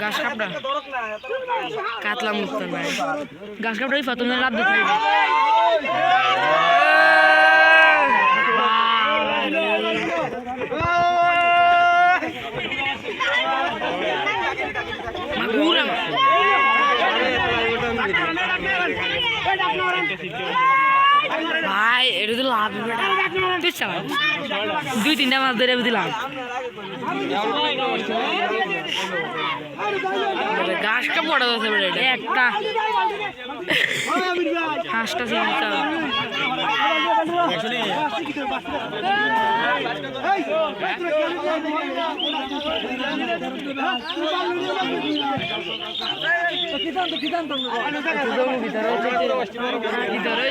গাছ কাপড়া কাতলা মুক্তার ভাই গাছ কাপড়া ওই ফাতুনের লাভ দিতে ভাই এটা তো লাভ দুই তিনটা মাছ ধরে দিলাম গাছ কাপড় একটা হাঁসটা ভিতরে